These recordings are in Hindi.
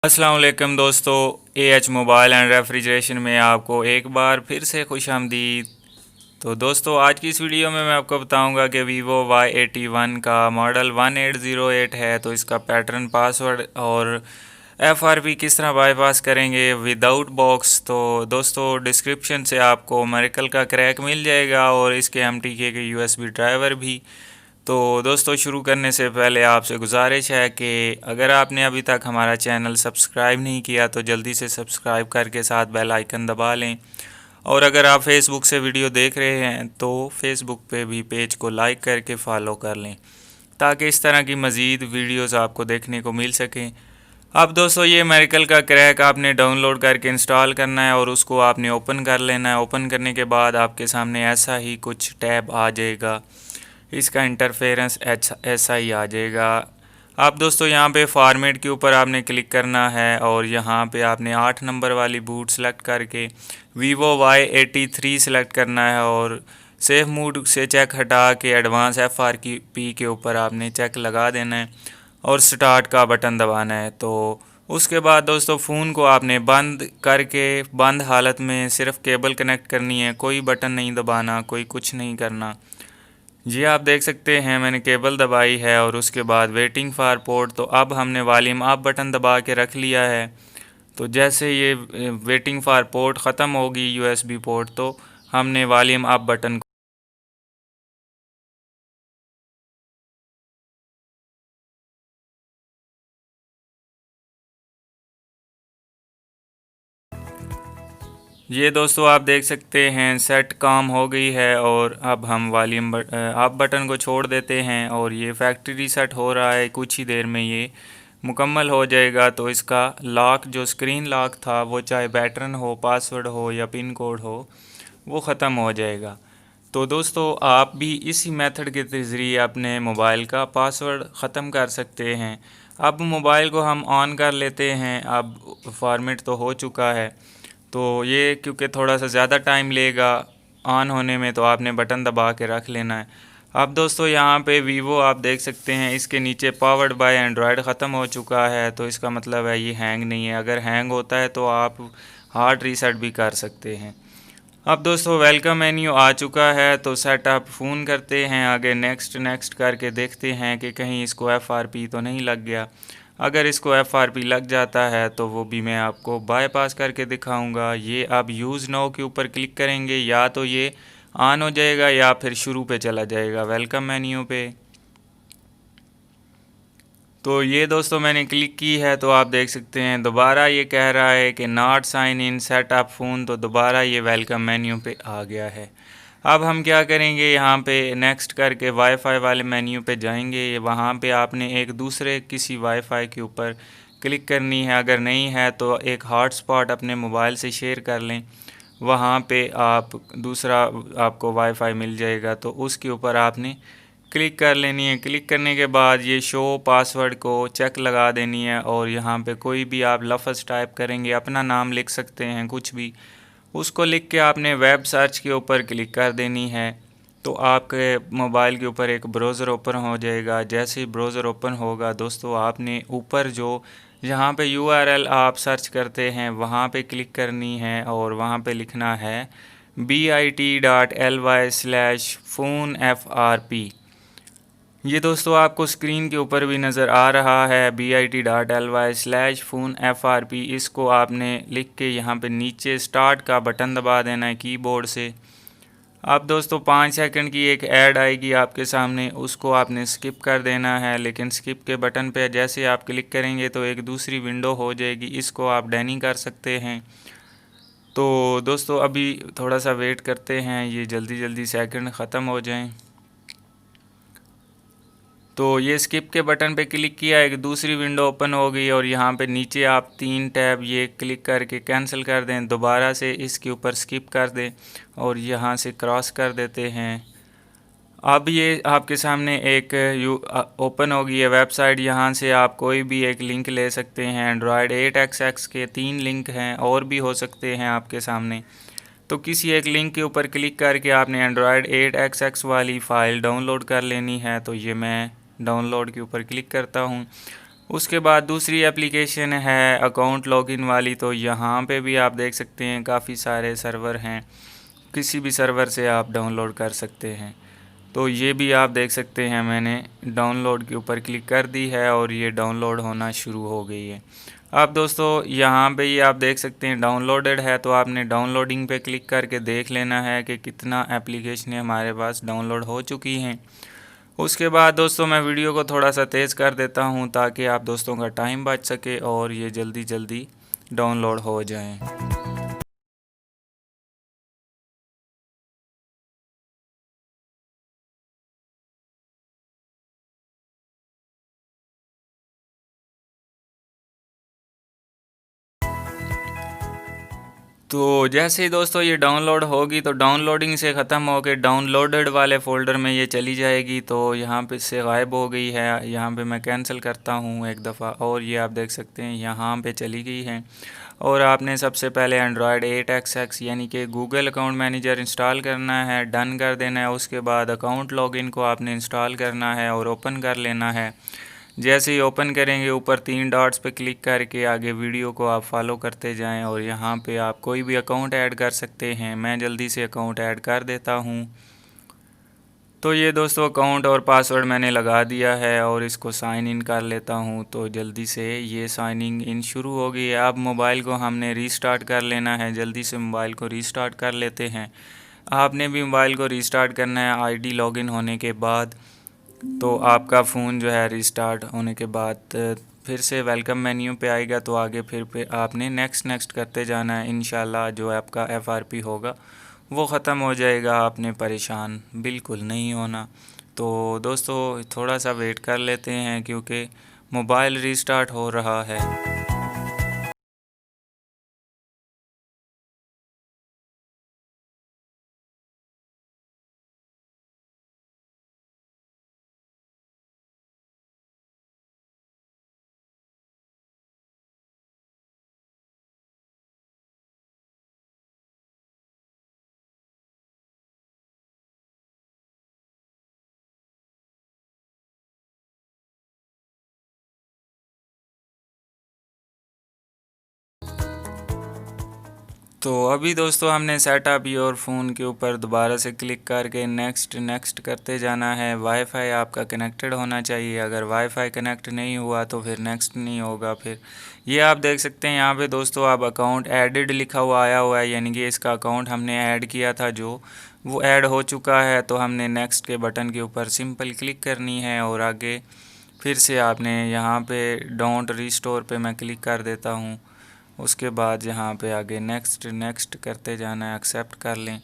अस्सलाम वालेकुम दोस्तों, एएच मोबाइल एंड रेफ्रिजरेशन में आपको एक बार फिर से खुशामदीद। तो दोस्तों, आज की इस वीडियो में मैं आपको बताऊंगा कि वीवो Y81 का मॉडल 1808 है। तो इसका पैटर्न, पासवर्ड और FRP किस तरह बाईपास करेंगे विदाउट बॉक्स। तो दोस्तों, डिस्क्रिप्शन से आपको मेरिकल का क्रैक मिल जाएगा और इसके MTK के USB ड्राइवर भी। तो दोस्तों, शुरू करने से पहले आपसे गुजारिश है कि अगर आपने अभी तक हमारा चैनल सब्सक्राइब नहीं किया तो जल्दी से सब्सक्राइब करके साथ बेल आइकन दबा लें। और अगर आप फेसबुक से वीडियो देख रहे हैं तो फेसबुक पे भी पेज को लाइक करके फॉलो कर लें ताकि इस तरह की मज़ीद वीडियोस आपको देखने को मिल सकें। अब दोस्तों, ये मेरिकल का क्रैक आपने डाउनलोड करके इंस्टॉल करना है और उसको आपने ओपन कर लेना है। ओपन करने के बाद आपके सामने ऐसा ही कुछ टैब आ जाएगा, इसका इंटरफेरेंस ऐसा ही आ जाएगा। आप दोस्तों, यहाँ पे फॉर्मेट के ऊपर आपने क्लिक करना है और यहाँ पे आपने 8 नंबर वाली बूट सेलेक्ट करके वीवो Y83 सेलेक्ट करना है और सेफ मूड से चेक हटा के एडवांस FRP के ऊपर आपने चेक लगा देना है और स्टार्ट का बटन दबाना है। तो उसके बाद दोस्तों, फ़ोन को आपने बंद करके बंद हालत में सिर्फ केबल कनेक्ट करनी है, कोई बटन नहीं दबाना, कोई कुछ नहीं करना। जी, आप देख सकते हैं मैंने केबल दबाई है और उसके बाद वेटिंग फॉर पोर्ट। तो अब हमने वॉल्यूम अप बटन दबा के रख लिया है। तो जैसे ये वेटिंग फॉर पोर्ट ख़त्म होगी USB पोर्ट, तो हमने वॉल्यूम अप बटन ये दोस्तों, आप देख सकते हैं सेट काम हो गई है और अब हम वॉल्यूम अप बटन को छोड़ देते हैं और ये फैक्ट्री रीसेट हो रहा है। कुछ ही देर में ये मुकम्मल हो जाएगा। तो इसका लॉक, जो स्क्रीन लॉक था, वो चाहे पैटर्न हो, पासवर्ड हो या पिन कोड हो, वो ख़त्म हो जाएगा। तो दोस्तों, आप भी इसी मेथड के ज़रिए अपने मोबाइल का पासवर्ड ख़त्म कर सकते हैं। अब मोबाइल को हम ऑन कर लेते हैं। अब फॉर्मेट तो हो चुका है, तो ये क्योंकि थोड़ा सा ज़्यादा टाइम लेगा ऑन होने में, तो आपने बटन दबा के रख लेना है। अब दोस्तों, यहाँ पे वीवो आप देख सकते हैं, इसके नीचे पावर्ड बाय एंड्रॉयड ख़त्म हो चुका है। तो इसका मतलब है ये हैंग नहीं है। अगर हैंग होता है तो आप हार्ड रीसेट भी कर सकते हैं। अब दोस्तों, वेलकम मेन्यू आ चुका है, तो सेटअप फ़ोन करते हैं आगे, नेक्स्ट नेक्स्ट करके देखते हैं कि कहीं इसको FRP तो नहीं लग गया। अगर इसको FRP लग जाता है तो वो भी मैं आपको बाईपास करके दिखाऊंगा। ये अब यूज़ नाउ के ऊपर क्लिक करेंगे, या तो ये ऑन हो जाएगा या फिर शुरू पे चला जाएगा वेलकम मेन्यू पे। तो ये दोस्तों, मैंने क्लिक की है तो आप देख सकते हैं दोबारा ये कह रहा है कि not sign in set up phone. तो दोबारा ये वेलकम मेन्यू पे आ गया है। अब हम क्या करेंगे, यहाँ पे नेक्स्ट करके वाईफाई वाले मेन्यू पे जाएंगे। वहाँ पे आपने एक दूसरे किसी वाईफाई के ऊपर क्लिक करनी है। अगर नहीं है तो एक हॉटस्पॉट अपने मोबाइल से शेयर कर लें, वहाँ पे आप दूसरा आपको वाईफाई मिल जाएगा, तो उसके ऊपर आपने क्लिक कर लेनी है। क्लिक करने के बाद ये शो पासवर्ड को चेक लगा देनी है और यहाँ पे कोई भी आप लफ्ज़ टाइप करेंगे, अपना नाम लिख सकते हैं, कुछ भी, उसको लिख के आपने वेब सर्च के ऊपर क्लिक कर देनी है। तो आपके मोबाइल के ऊपर एक ब्राउज़र ओपन हो जाएगा। जैसे ही ब्राउज़र ओपन होगा दोस्तों, आपने ऊपर जो जहाँ पे URL आप सर्च करते हैं वहाँ पे क्लिक करनी है और वहाँ पे लिखना है bit.ly/phonefrp। ये दोस्तों, आपको स्क्रीन के ऊपर भी नज़र आ रहा है bit.ly/phonefrp। इसको आपने लिख के यहाँ पे नीचे स्टार्ट का बटन दबा देना है कीबोर्ड से। अब दोस्तों, 5 सेकंड की एक ऐड आएगी आपके सामने, उसको आपने स्किप कर देना है। लेकिन स्किप के बटन पे जैसे आप क्लिक करेंगे तो एक दूसरी विंडो हो जाएगी, इसको आप डैनी कर सकते हैं। तो दोस्तों, अभी थोड़ा सा वेट करते हैं, ये जल्दी जल्दी सेकंड ख़त्म हो जाएं। तो ये स्किप के बटन पे क्लिक किया, एक दूसरी विंडो ओपन हो गई और यहाँ पे नीचे आप 3 टैब ये क्लिक करके कैंसिल कर दें, दोबारा से इसके ऊपर स्किप कर दें और यहाँ से क्रॉस कर देते हैं। अब ये आपके सामने एक ओपन हो गई है वेबसाइट। यहाँ से आप कोई भी एक लिंक ले सकते हैं। एंड्रॉयड 8XX के 3 लिंक हैं, और भी हो सकते हैं आपके सामने। तो किसी एक लिंक के ऊपर क्लिक करके आपने एंड्रॉयड 8XX वाली फ़ाइल डाउनलोड कर लेनी है। तो ये मैं डाउनलोड के ऊपर क्लिक करता हूँ। उसके बाद दूसरी एप्लीकेशन है अकाउंट लॉगिन वाली। तो यहाँ पे भी आप देख सकते हैं काफ़ी सारे सर्वर हैं, किसी भी सर्वर से आप डाउनलोड कर सकते हैं। तो ये भी आप देख सकते हैं, मैंने डाउनलोड के ऊपर क्लिक कर दी है और ये डाउनलोड होना शुरू हो गई है। अब दोस्तों यहाँ पे ये आप देख सकते हैं डाउनलोडेड है, तो आपने डाउनलोडिंग पे क्लिक करके देख लेना है कि कितना एप्लीकेशनें हमारे पास डाउनलोड हो चुकी हैं। उसके बाद दोस्तों मैं वीडियो को थोड़ा सा तेज़ कर देता हूँ ताकि आप दोस्तों का टाइम बच सके और ये जल्दी जल्दी डाउनलोड हो जाएं। तो जैसे ही दोस्तों ये डाउनलोड होगी तो डाउनलोडिंग से ख़त्म होकर डाउनलोडेड वाले फ़ोल्डर में ये चली जाएगी। तो यहाँ पे से गायब हो गई है, यहाँ पे मैं कैंसिल करता हूँ एक दफ़ा और ये आप देख सकते हैं यहाँ पे चली गई है। और आपने सबसे पहले एंड्रॉयड 8 यानी कि गूगल अकाउंट मैनेजर इंस्टॉल करना है, डन कर देना है। उसके बाद अकाउंट लॉगिन को आपने इंस्टॉल करना है और ओपन कर लेना है। जैसे ही ओपन करेंगे ऊपर 3 डॉट्स पे क्लिक करके आगे वीडियो को आप फॉलो करते जाएं और यहाँ पे आप कोई भी अकाउंट ऐड कर सकते हैं। मैं जल्दी से अकाउंट ऐड कर देता हूँ। तो ये दोस्तों अकाउंट और पासवर्ड मैंने लगा दिया है और इसको साइन इन कर लेता हूँ। तो जल्दी से ये साइनिंग इन शुरू हो गई है। अब मोबाइल को हमने रीस्टार्ट कर लेना है, जल्दी से मोबाइल को रीस्टार्ट कर लेते हैं। आपने भी मोबाइल को रीस्टार्ट करना है आईडी लॉगिन होने के बाद। तो आपका फ़ोन जो है रिस्टार्ट होने के बाद फिर से वेलकम मेन्यू पे आएगा। तो आगे फिर पे आपने नेक्स्ट नेक्स्ट करते जाना है। इंशाल्लाह जो आपका एफआरपी होगा वो ख़त्म हो जाएगा, आपने परेशान बिल्कुल नहीं होना। तो दोस्तों थोड़ा सा वेट कर लेते हैं क्योंकि मोबाइल रिस्टार्ट हो रहा है। तो अभी दोस्तों हमने सेटअप योर फ़ोन के ऊपर दोबारा से क्लिक करके नेक्स्ट नेक्स्ट करते जाना है। वाईफाई आपका कनेक्टेड होना चाहिए, अगर वाईफाई कनेक्ट नहीं हुआ तो फिर नेक्स्ट नहीं होगा। फिर ये आप देख सकते हैं यहाँ पे दोस्तों अब अकाउंट एडिड लिखा हुआ आया हुआ है, यानी कि इसका अकाउंट हमने ऐड किया था जो वो ऐड हो चुका है। तो हमने नेक्स्ट के बटन के ऊपर सिंपल क्लिक करनी है और आगे फिर से आपने यहाँ पे डोंट रीस्टोर पे मैं क्लिक कर देता हूँ। उसके बाद यहाँ पे आगे नेक्स्ट नेक्स्ट करते जाना है, एक्सेप्ट कर लें।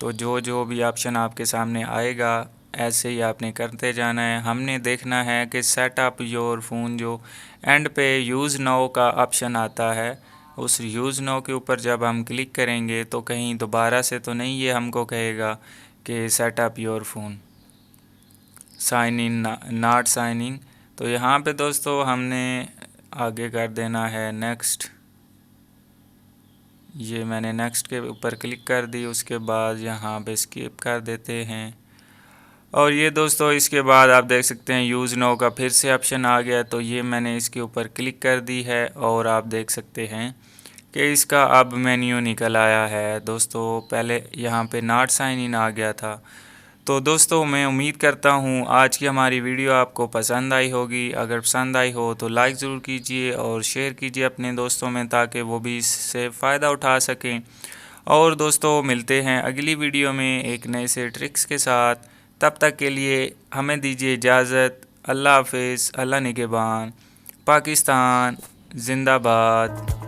तो जो जो भी ऑप्शन आपके सामने आएगा ऐसे ही आपने करते जाना है। हमने देखना है कि सेटअप योर फ़ोन जो एंड पे यूज़ नाउ का ऑप्शन आता है, उस यूज़ नाउ के ऊपर जब हम क्लिक करेंगे तो कहीं दोबारा से तो नहीं ये हमको कहेगा कि setup your phone sign in not sign in. तो यहाँ पे दोस्तों हमने आगे कर देना है नेक्स्ट। ये मैंने नेक्स्ट के ऊपर क्लिक कर दी, उसके बाद यहाँ पे स्किप कर देते हैं। और ये दोस्तों इसके बाद आप देख सकते हैं यूज़ नो का फिर से ऑप्शन आ गया। तो ये मैंने इसके ऊपर क्लिक कर दी है और आप देख सकते हैं कि इसका अब मेन्यू निकल आया है। दोस्तों पहले यहाँ पे नॉट साइन इन आ गया था। तो दोस्तों मैं उम्मीद करता हूँ आज की हमारी वीडियो आपको पसंद आई होगी। अगर पसंद आई हो तो लाइक ज़रूर कीजिए और शेयर कीजिए अपने दोस्तों में ताकि वो भी इससे फ़ायदा उठा सकें। और दोस्तों मिलते हैं अगली वीडियो में एक नए से ट्रिक्स के साथ। तब तक के लिए हमें दीजिए इजाज़त। अल्लाह हाफ़िज़, अल्लाह निगहबान, पाकिस्तान ज़िंदाबाद।